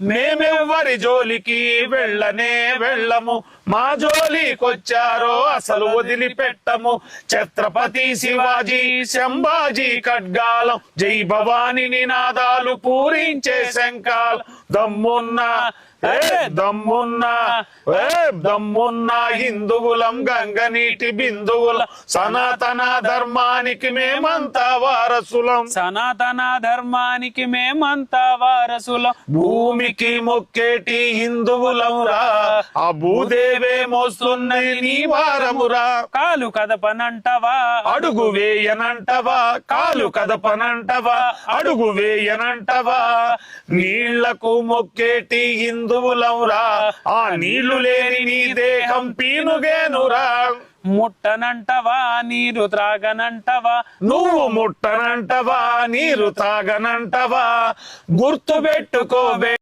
మేమెవ్వరి జోలికి వెళ్ళనే వెళ్ళము, మా జోలికొచ్చారో అసలు వదిలిపెట్టము. ఛత్రపతి శివాజీ శంభాజీ ఖడ్గాలం, జై భవాని నినాదాలు పూరించే శంఖాలు. దమ్మున్నా దమ్మున్నా హిందువులం, గంగనీటి బిందువులం, సనాతన ధర్మానికి మేమంతా వారసులం, సనాతన ధర్మానికి మేమంతా వారసులం. భూమికి మొక్కేటి హిందువులమురా, ఆ భూదేవే మోస్తున్నది నీ వారమురా. కాలు కదపనంటవా అడుగు వేయనంటవా, కాలు కదపనంటవా, అడుగు వేయనంటవా. నీళ్లకు మొక్కేటి హిందువులమురా, ఆ నీళ్లు లేని నీ దేహం పీనుగేనురా. ముట్టనంటవా నీరు త్రాగనంటవా, నువ్వు ముట్టనంటవా నీరు తాగనంటవా. గుర్తు పెట్టుకోవే